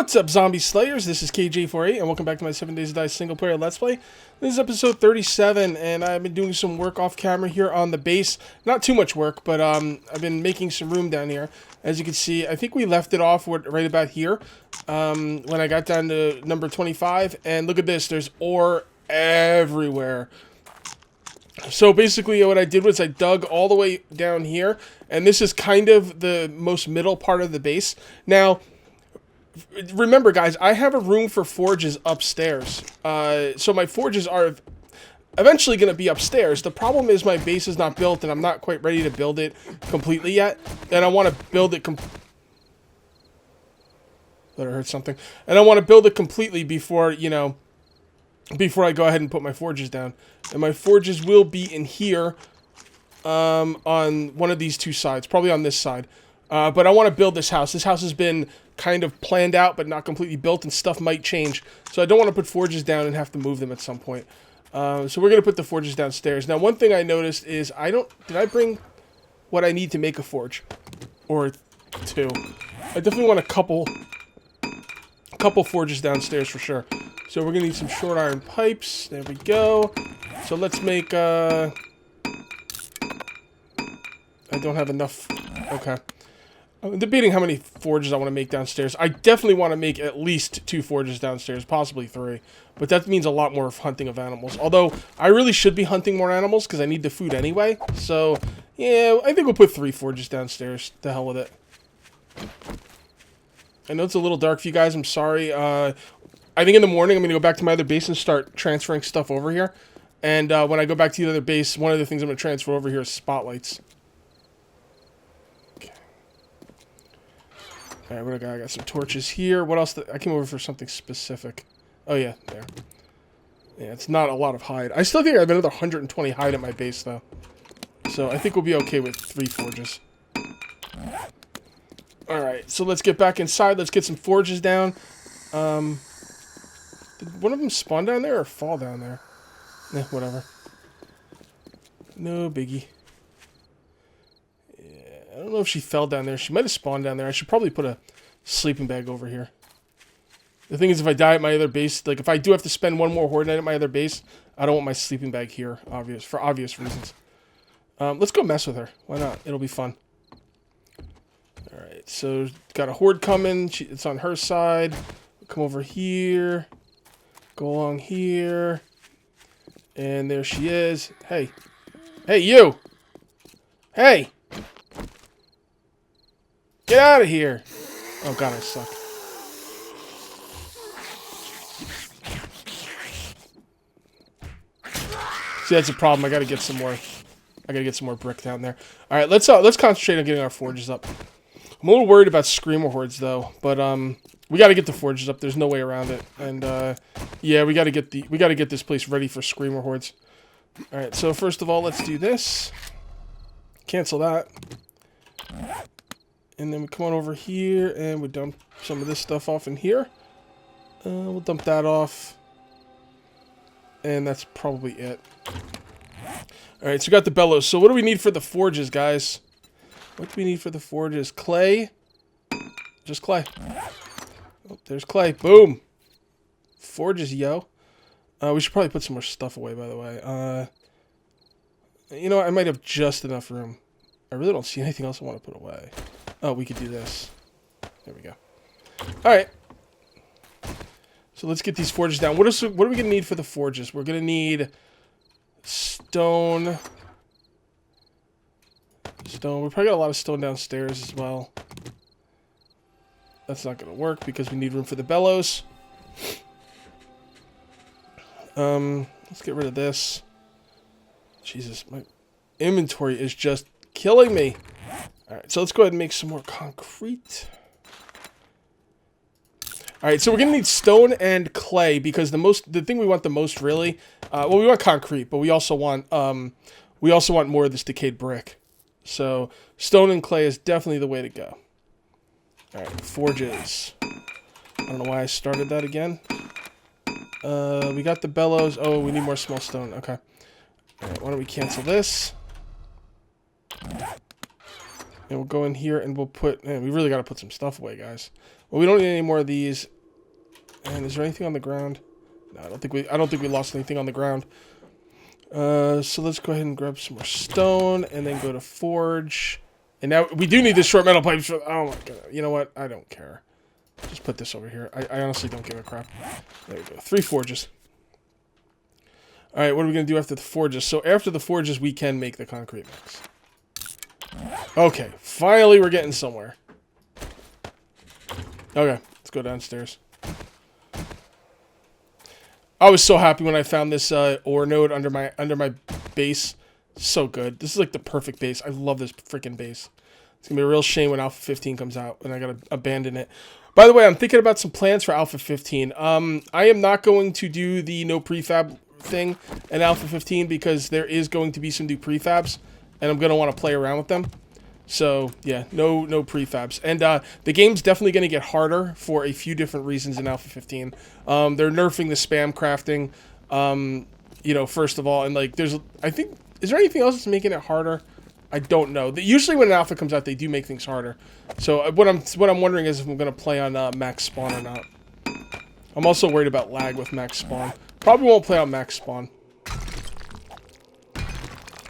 What's up, Zombie Slayers? This is KJ48, and welcome back to my 7 Days to Die single-player Let's Play. This is episode 37, and I've been doing some work off-camera here on the base. Not too much work, but I've been making some room down here. As you can see, I think we left it off right about here when I got down to number 25, and look at this. There's ore everywhere. So basically what I did was I dug all the way down here, and this is kind of the most middle part of the base. Now, remember, guys, I have a room for forges upstairs. So my forges are eventually going to be upstairs. The problem is my base is not built, and I'm not quite ready to build it completely yet. And I want to build it Let her hurt something. And I want to build it completely before, you know, before I go ahead and put my forges down. And my forges will be in here on one of these two sides. Probably on this side. But I want to build this house. This house has been kind of planned out, but not completely built, and stuff might change. So I don't want to put forges down and have to move them at some point. So we're going to put the forges downstairs. Now, one thing I noticed is did I bring what I need to make a forge? Or two. I definitely want a couple forges downstairs for sure. So we're going to need some short iron pipes. There we go. So let's make, I don't have enough. Okay. I'm debating how many forges I want to make downstairs. I definitely want to make at least 2 forges downstairs, possibly 3. But that means a lot more of hunting of animals. Although, I really should be hunting more animals, because I need the food anyway. So, yeah, I think we'll put 3 forges downstairs. The hell with it. I know it's a little dark for you guys. I'm sorry. I think in the morning I'm going to go back to my other base and start transferring stuff over here. And when I go back to the other base, one of the things I'm going to transfer over here is spotlights. Alright, what do I got some torches here. What else? I came over for something specific. Oh, yeah, there. Yeah, it's not a lot of hide. I still think I have another 120 hide at my base, though. So I think we'll be okay with 3 forges. Alright, so let's get back inside. Let's get some forges down. Did one of them spawn down there or fall down there? Eh, whatever. No biggie. I don't know if she fell down there. She might have spawned down there. I should probably put a sleeping bag over here. The thing is, if I die at my other base, like if I do have to spend one more horde night at my other base, I don't want my sleeping bag here, for obvious reasons. Let's go mess with her. Why not? It'll be fun. Alright, so got a horde coming. It's on her side. Come over here. Go along here. And there she is. Hey. Hey, you! Hey! Get out of here! Oh god, I suck. See, that's a problem. I gotta get some more. I gotta get some more brick down there. All right, let's concentrate on getting our forges up. I'm a little worried about screamer hordes though, but we gotta get the forges up. There's no way around it. And yeah, we gotta get this place ready for screamer hordes. All right, so first of all, let's do this. Cancel that. And then we come on over here, and we dump some of this stuff off in here. We'll dump that off. And that's probably it. Alright, so we got the bellows. So what do we need for the forges, guys? What do we need for the forges? Clay. Just clay. Oh, there's clay. Boom. Forges, yo. We should probably put some more stuff away, by the way. You know what? I might have just enough room. I really don't see anything else I want to put away. Oh, we could do this. There we go. Alright. So let's get these forges down. What are we going to need for the forges? We're going to need stone. Stone. We probably got a lot of stone downstairs as well. That's not going to work because we need room for the bellows. Let's get rid of this. Jesus, my inventory is just killing me. Alright, so let's go ahead and make some more concrete. Alright, so we're going to need stone and clay because the thing we want the most really, well, we want concrete, but we also want more of this decayed brick. So stone and clay is definitely the way to go. Alright, forges. I don't know why I started that again. We got the bellows. Oh, we need more small stone. Okay. Alright, why don't we cancel this? And we'll go in here and we'll put... Man, we really got to put some stuff away, guys. Well, we don't need any more of these. And is there anything on the ground? No, I don't think we lost anything on the ground. So let's go ahead and grab some more stone and then go to forge. And now we do need the short metal pipes for, oh my god. You know what? I don't care. Just put this over here. I honestly don't give a crap. There we go. 3 forges. Alright, what are we going to do after the forges? So after the forges, we can make the concrete mix. Okay, finally we're getting somewhere. Okay, let's go downstairs. I was so happy when I found this ore node under my base. So good. This is like the perfect base. I love this freaking base. It's going to be a real shame when Alpha 15 comes out and I got to abandon it. By the way, I'm thinking about some plans for Alpha 15. I am not going to do the no prefab thing in Alpha 15 because there is going to be some new prefabs and I'm going to want to play around with them. So, yeah, no prefabs. And the game's definitely going to get harder for a few different reasons in Alpha 15. They're nerfing the spam crafting, you know, first of all. And, like, is there anything else that's making it harder? I don't know. Usually when an alpha comes out, they do make things harder. So, what I'm wondering is if I'm going to play on max spawn or not. I'm also worried about lag with max spawn. Probably won't play on max spawn.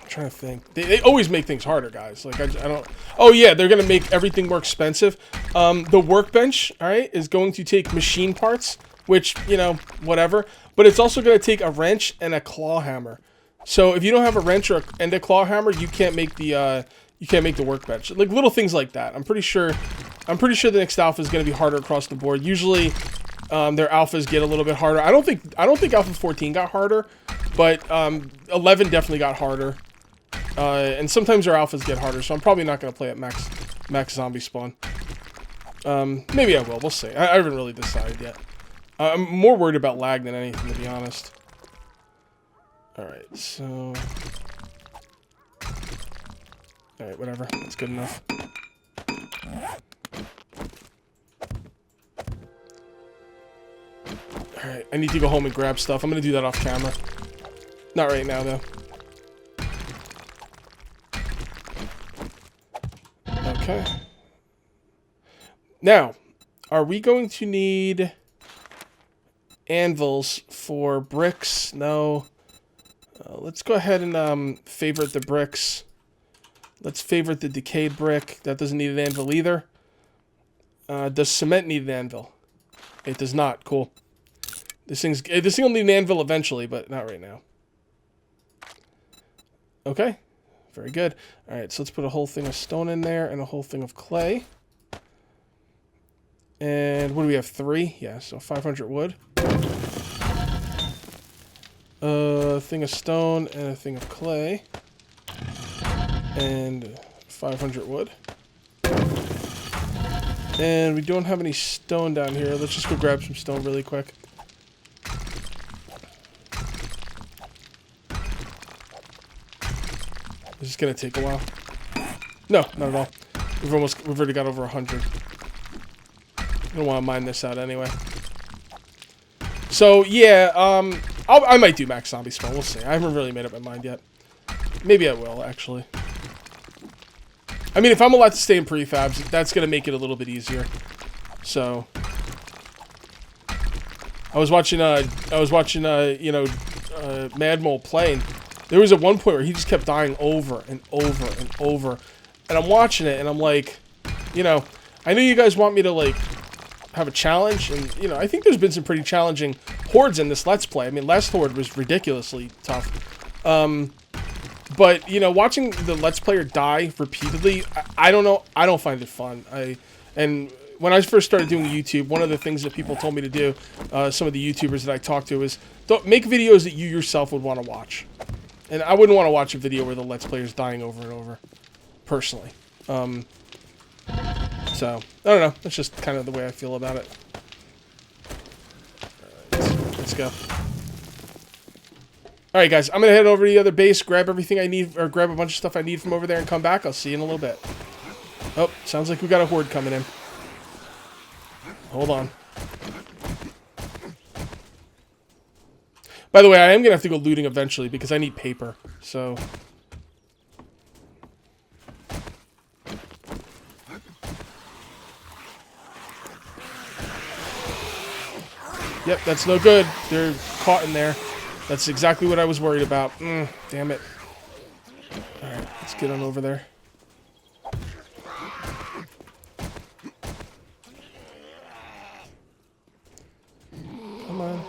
Trying to think. They always make things harder, guys. Like, I don't... Oh, yeah, they're going to make everything more expensive. The workbench, all right, is going to take machine parts, which, you know, whatever. But it's also going to take a wrench and a claw hammer. So if you don't have a wrench and a claw hammer, you can't make the workbench. Like, little things like that. I'm pretty sure the next alpha is going to be harder across the board. Usually, their alphas get a little bit harder. I don't think Alpha 14 got harder, but 11 definitely got harder. And sometimes our alphas get harder, so I'm probably not going to play at max zombie spawn. Maybe I will. We'll see. I haven't really decided yet. I'm more worried about lag than anything, to be honest. Alright, so... Alright, whatever. That's good enough. Alright, I need to go home and grab stuff. I'm going to do that off camera. Not right now, though. Okay. Now, are we going to need anvils for bricks? No. Let's go ahead and favorite the bricks. Let's favorite the decayed brick. That doesn't need an anvil either. Does cement need an anvil? It does not. Cool. This thing will need an anvil eventually, but not right now. Okay. Very good. Alright, so let's put a whole thing of stone in there and a whole thing of clay. And what do we have? 3? Yeah, so 500 wood. A thing of stone and a thing of clay. And 500 wood. And we don't have any stone down here. Let's just go grab some stone really quick. This is gonna take a while. No, not at all. We've already got over 100. I don't want to mine this out anyway. So yeah, I might do max zombie spawn. We'll see. I haven't really made up my mind yet. Maybe I will actually. I mean, if I'm allowed to stay in prefabs, that's gonna make it a little bit easier. So I was watching you know, Mad Mole playing. There was at one point where he just kept dying over and over and over. And I'm watching it and I'm like, you know, I know you guys want me to like have a challenge, and you know, I think there's been some pretty challenging hordes in this Let's Play. I mean, last horde was ridiculously tough. But you know, watching the Let's Player die repeatedly, I don't know, I don't find it fun. And when I first started doing YouTube, one of the things that people told me to do, some of the YouTubers that I talked to, is don't make videos that you yourself would want to watch. And I wouldn't want to watch a video where the Let's Player is dying over and over, personally. So, I don't know. That's just kind of the way I feel about it. Alright, let's go. Alright, guys. I'm going to head over to the other base, grab everything I need, or grab a bunch of stuff I need from over there and come back. I'll see you in a little bit. Oh, sounds like we got a horde coming in. Hold on. By the way, I am going to have to go looting eventually because I need paper, so... Yep, that's no good. They're caught in there. That's exactly what I was worried about. Damn it. Alright, let's get on over there. Come on.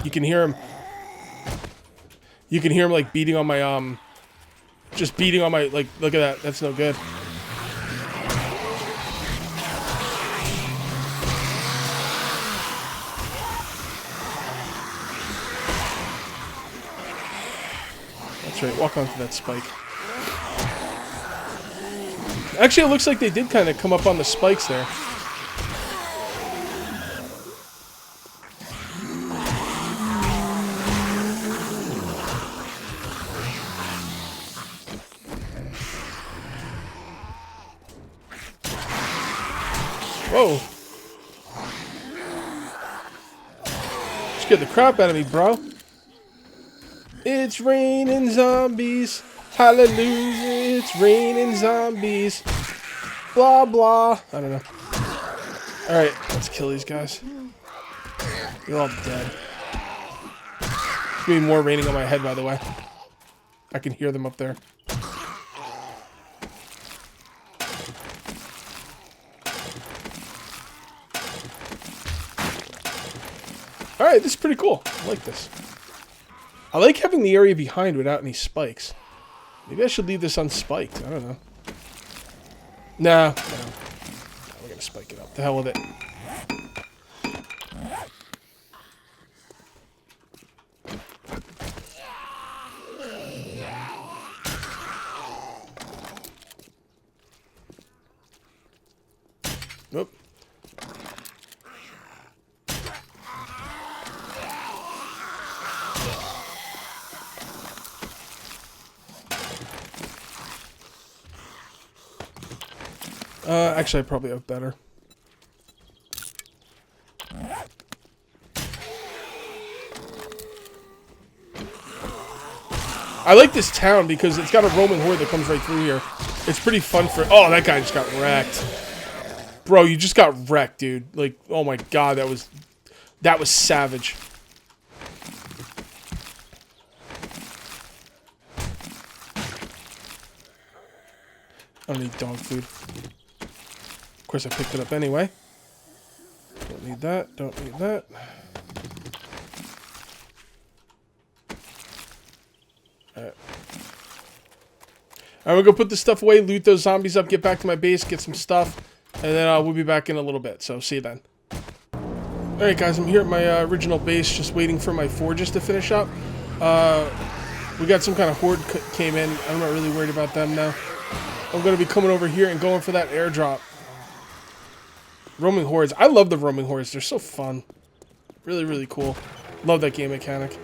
You can hear him. You can hear him like beating on my just beating on my, like, look at that. That's no good. That's right, walk onto that spike. Actually, it looks like they did kind of come up on the spikes there. Whoa. Scared the crap out of me, bro. It's raining zombies. Hallelujah, it's raining zombies. Blah, blah. I don't know. Alright, let's kill these guys. You're all dead. There's gonna be more raining on my head, by the way. I can hear them up there. Alright, this is pretty cool. I like this. I like having the area behind without any spikes. Maybe I should leave this unspiked. I don't know. No. We're gonna spike it up. The hell with it. Nope. Actually, I probably have better. I like this town because it's got a Roman horde that comes right through here. It's pretty fun for... Oh, that guy just got wrecked. Bro, you just got wrecked, dude. Like, oh my god, that was savage. I don't need dog food. Of course, I picked it up anyway. Don't need that. Don't need that. Alright. Alright, we'll go put this stuff away, loot those zombies up, get back to my base, get some stuff, and then we'll be back in a little bit. So, see you then. Alright, guys, I'm here at my original base, just waiting for my forges to finish up. We got some kind of horde came in. I'm not really worried about them now. I'm going to be coming over here and going for that airdrop. Roaming hordes. I love the roaming hordes. They're so fun. Really, really cool. Love that game mechanic.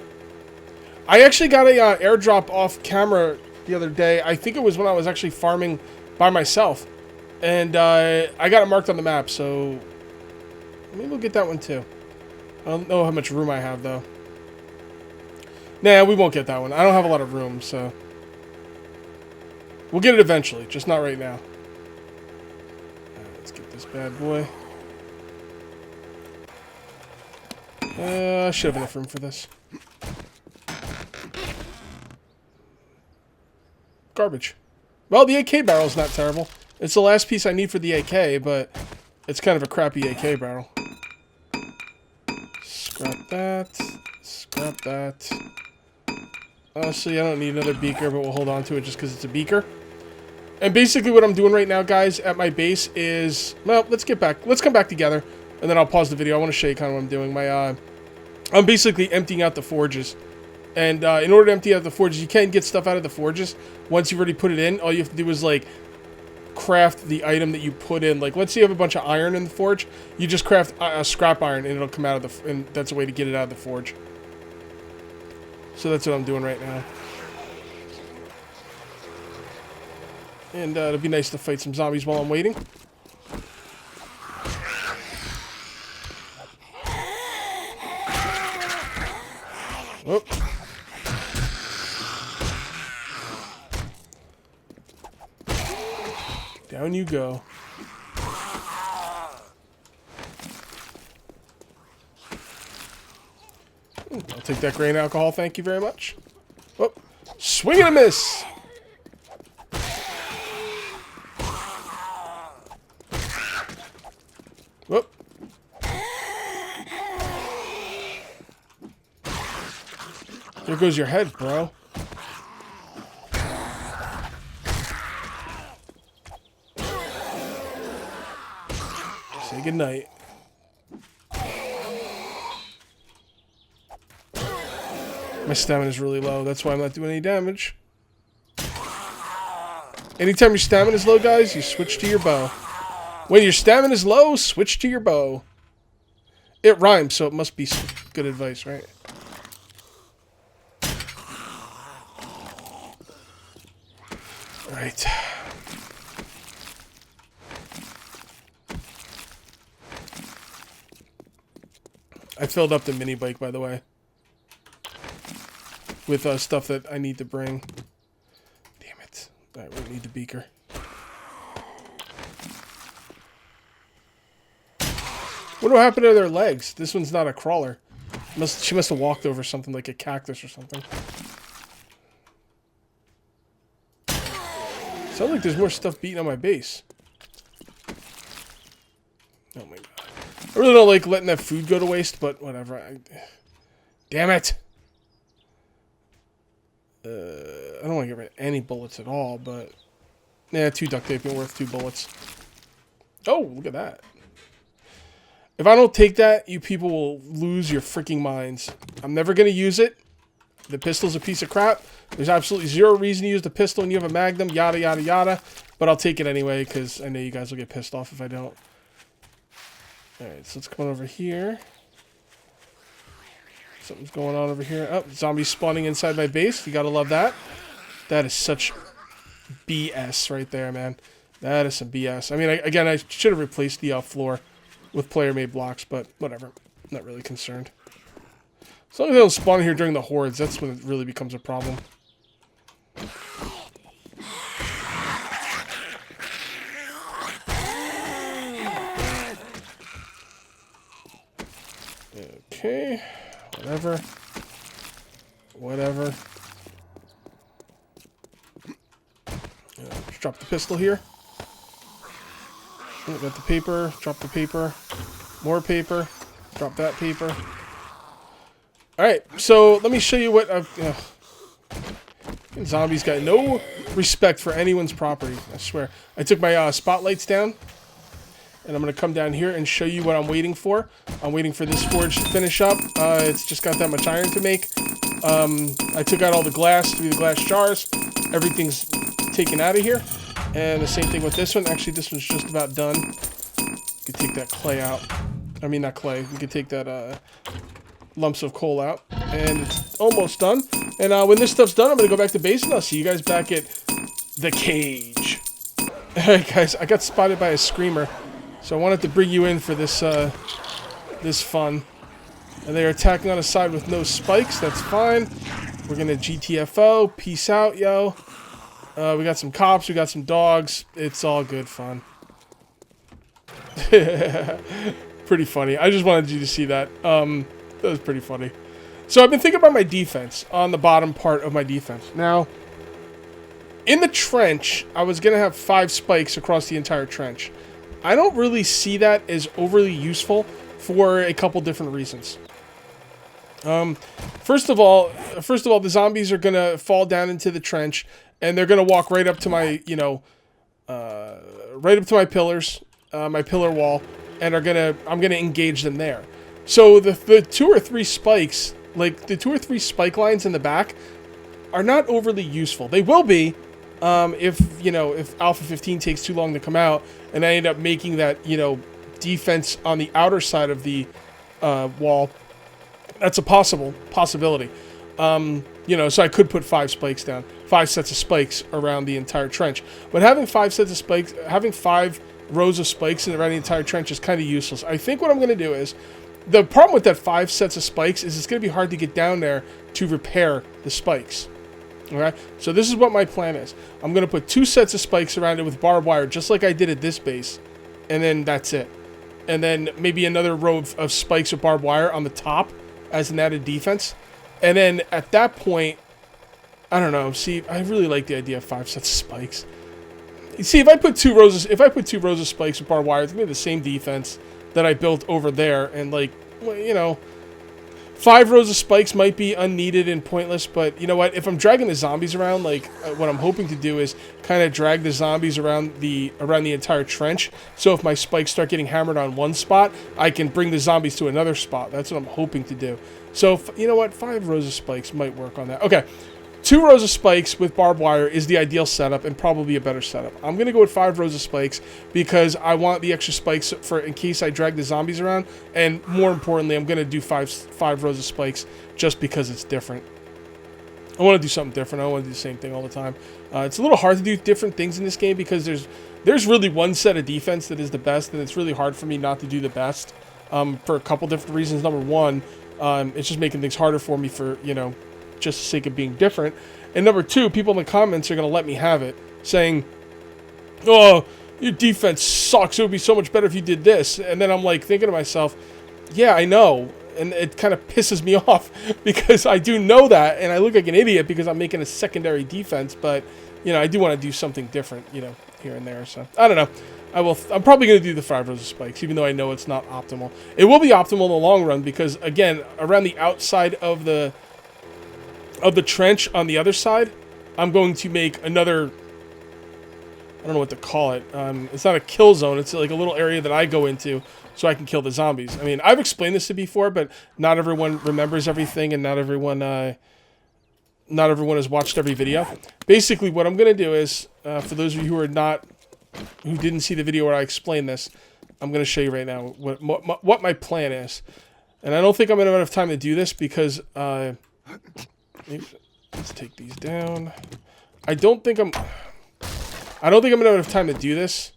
I actually got a airdrop off camera the other day. I think it was when I was actually farming by myself. And I got it marked on the map, so maybe we'll get that one too. I don't know how much room I have, though. Nah, we won't get that one. I don't have a lot of room, so... We'll get it eventually, just not right now. Let's get this bad boy. I should have enough room for this. Garbage. Well, the AK barrel's not terrible. It's the last piece I need for the AK, but it's kind of a crappy AK barrel. Scrap that. Scrap that. Honestly, I don't need another beaker, but we'll hold on to it just because it's a beaker. And basically what I'm doing right now, guys, at my base is... Well, let's come back together, and then I'll pause the video. I want to show you kind of what I'm doing. I'm basically emptying out the forges. And in order to empty out the forges, you can get stuff out of the forges. Once you've already put it in, all you have to do is, like, craft the item that you put in. Like, let's say you have a bunch of iron in the forge. You just craft scrap iron, and it'll come out of the... And that's a way to get it out of the forge. So that's what I'm doing right now. And it'll be nice to fight some zombies while I'm waiting. Oh. Down you go. I'll take that grain alcohol, thank you very much. Oh, swing and a miss! Whoop. There goes your head, bro. Say goodnight. My stamina is really low. That's why I'm not doing any damage. Anytime your stamina is low, guys, you switch to your bow. When your stamina is low, switch to your bow. It rhymes, so it must be good advice, right? Right. I filled up the mini bike, by the way, with stuff that I need to bring. Damn it. Alright, we need the beaker. What happened to their legs? This one's not a crawler. She must have walked over something like a cactus or something. Sounds like there's more stuff beating on my base. Oh my god. I really don't like letting that food go to waste, but whatever. Damn it! I don't want to get rid of any bullets at all, but... Yeah, 2 duct tape ain't worth 2 bullets. Oh, look at that. If I don't take that, you people will lose your freaking minds. I'm never going to use it. The pistol's a piece of crap. There's absolutely zero reason to use the pistol when you have a Magnum, yada, yada, yada. But I'll take it anyway, because I know you guys will get pissed off if I don't. Alright, so let's come on over here. Something's going on over here. Oh, zombies spawning inside my base. You gotta love that. That is such BS right there, man. That is some BS. I mean, again, I should have replaced the floor with player-made blocks, but whatever. Not really concerned. As long as they don't spawn here during the hordes, that's when it really becomes a problem. Okay. Whatever. Whatever. Just drop the pistol here. Oh, got the paper. Drop the paper. More paper. Drop that paper. Alright, so let me show you what I've... Zombies got no respect for anyone's property, I swear. I took my spotlights down. And I'm going to come down here and show you what I'm waiting for. I'm waiting for this forge to finish up. It's just got that much iron to make. I took out all the glass through the glass jars. Everything's taken out of here. And the same thing with this one. Actually, this one's just about done. You could take that clay out. I mean, not clay. You could take that lumps of coal out. And it's almost done. And when this stuff's done, I'm going to go back to base and I'll see you guys back at the cage. Alright, guys. I got spotted by a screamer. So I wanted to bring you in for this this fun. And they are attacking on a side with no spikes. That's fine. We're going to GTFO. Peace out, yo. We got some cops. We got some dogs. It's all good fun. Pretty funny. I just wanted you to see that. That was pretty funny. So I've been thinking about my defense on the bottom part of my defense. Now, in the trench, I was going to have 5 spikes across the entire trench. I don't really see that as overly useful for a couple different reasons. First of all, the zombies are gonna fall down into the trench, and they're gonna walk right up to my, right up to my pillars, my pillar wall, and I'm gonna engage them there. So the 2 or 3 spikes, like the 2 or 3 spike lines in the back, are not overly useful. They will be. If Alpha 15 takes too long to come out, and I end up making that, defense on the outer side of the wall, that's a possibility. So I could put 5 spikes down, 5 sets of spikes around the entire trench. But having 5 sets of spikes, having 5 rows of spikes around the entire trench is kind of useless. I think what I'm going to do is, the problem with that 5 sets of spikes is it's going to be hard to get down there to repair the spikes. Okay, so this is what my plan is. I'm going to put 2 sets of spikes around it with barbed wire, just like I did at this base. And then that's it. And then maybe another row of spikes with barbed wire on the top as an added defense. And then at that point, I don't know. See, I really like the idea of 5 sets of spikes. You see, if I put 2 rows of spikes with barbed wire, it's going to be the same defense that I built over there. And like, well, you know, 5 rows of spikes might be unneeded and pointless, but you know what? If I'm dragging the zombies around, like what I'm hoping to do is kind of drag the zombies around the entire trench. So if my spikes start getting hammered on one spot, I can bring the zombies to another spot. That's what I'm hoping to do. So you know what? 5 rows of spikes might work on that. Okay. 2 rows of spikes with barbed wire is the ideal setup and probably a better setup. I'm going to go with 5 rows of spikes because I want the extra spikes for in case I drag the zombies around. And more importantly, I'm going to do five rows of spikes just because it's different. I want to do something different. I don't want to do the same thing all the time. It's a little hard to do different things in this game because there's really one set of defense that is the best, and it's really hard for me not to do the best for a couple different reasons. Number one, it's just making things harder for me for, you know, just the sake of being different. And number 2, people in the comments are going to let me have it, saying, oh, your defense sucks. It would be so much better if you did this. And then I'm like thinking to myself, yeah, I know. And it kind of pisses me off because I do know that. And I look like an idiot because I'm making a secondary defense. But, you know, I do want to do something different, you know, here and there. So, I don't know. I'm probably going to do the 5 rows of spikes, even though I know it's not optimal. It will be optimal in the long run because, again, around the outside of the trench on the other side, I'm going to make another, I don't know what to call it. It's not a kill zone. It's like a little area that I go into so I can kill the zombies. I mean, I've explained this to before, but not everyone remembers everything and not everyone has watched every video. Basically, what I'm going to do is, for those of you who didn't see the video where I explained this, I'm going to show you right now what my plan is. And I don't think I'm going to have enough time to do this because, let's take these down. I don't think I'm gonna have enough time to do this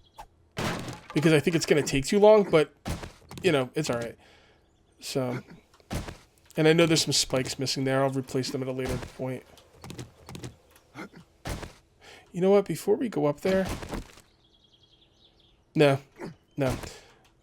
because I think it's gonna take too long, but you know, it's alright. So, and I know there's some spikes missing there. I'll replace them at a later point. You know what? Before we go up there, no.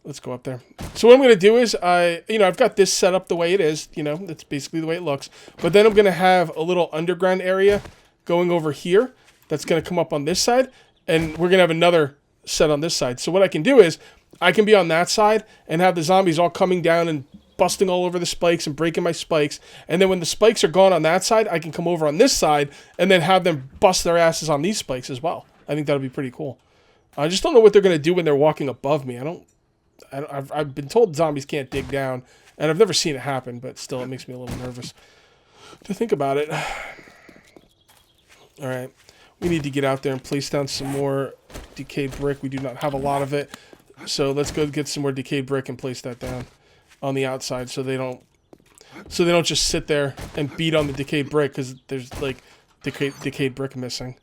Let's go up there. So what I'm going to do is, I've got this set up the way it is. You know, that's basically the way it looks. But then I'm going to have a little underground area going over here that's going to come up on this side. And we're going to have another set on this side. So what I can do is, I can be on that side and have the zombies all coming down and busting all over the spikes and breaking my spikes. And then when the spikes are gone on that side, I can come over on this side and then have them bust their asses on these spikes as well. I think that would be pretty cool. I just don't know what they're going to do when they're walking above me. I've been told zombies can't dig down, and I've never seen it happen, but still, it makes me a little nervous to think about it. All right, we need to get out there and place down some more decayed brick. We do not have a lot of it, so let's go get some more decayed brick and place that down on the outside, so they don't just sit there and beat on the decayed brick because there's like decayed brick missing.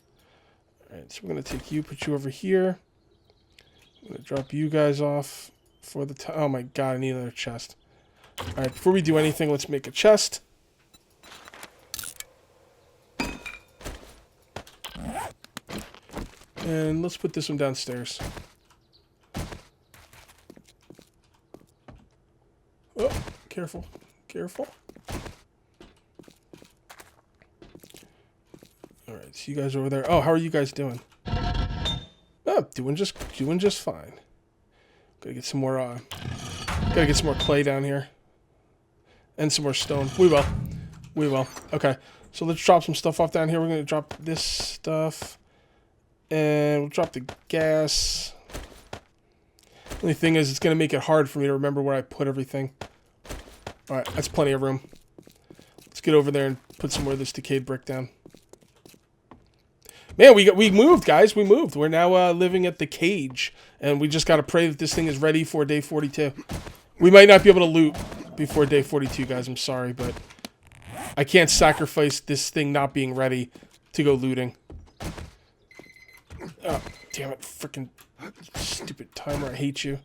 All right, so we're gonna take you, put you over here. I'm gonna drop you guys off. Oh my god, I need another chest. Alright, before we do anything, let's make a chest. And let's put this one downstairs. Oh, careful. Careful. Alright, so you guys over there. Oh, how are you guys doing? Oh, doing just fine. Gotta get some more clay down here. And some more stone. We will. Okay. So let's drop some stuff off down here. We're gonna drop this stuff. And we'll drop the gas. Only thing is, it's gonna make it hard for me to remember where I put everything. Alright, that's plenty of room. Let's get over there and put some more of this decayed brick down. Man, we moved, guys. We moved. We're now living at the cage. And we just got to pray that this thing is ready for day 42. We might not be able to loot before day 42, guys. I'm sorry, but I can't sacrifice this thing not being ready to go looting. Oh, damn it. Freaking stupid timer. I hate you.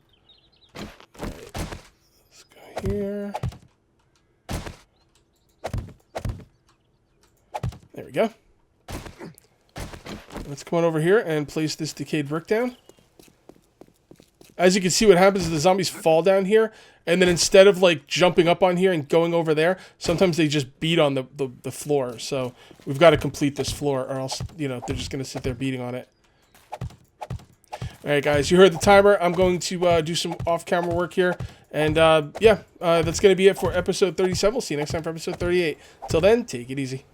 Alright. Let's go here. There we go. Let's come on over here and place this decayed brick down. As you can see, what happens is the zombies fall down here, and then instead of like jumping up on here and going over there, sometimes they just beat on the floor. So we've got to complete this floor, or else, you know, they're just going to sit there beating on it. All right, guys, you heard the timer. I'm going to do some off-camera work here. And, yeah, that's going to be it for episode 37. We'll see you next time for episode 38. Till then, take it easy.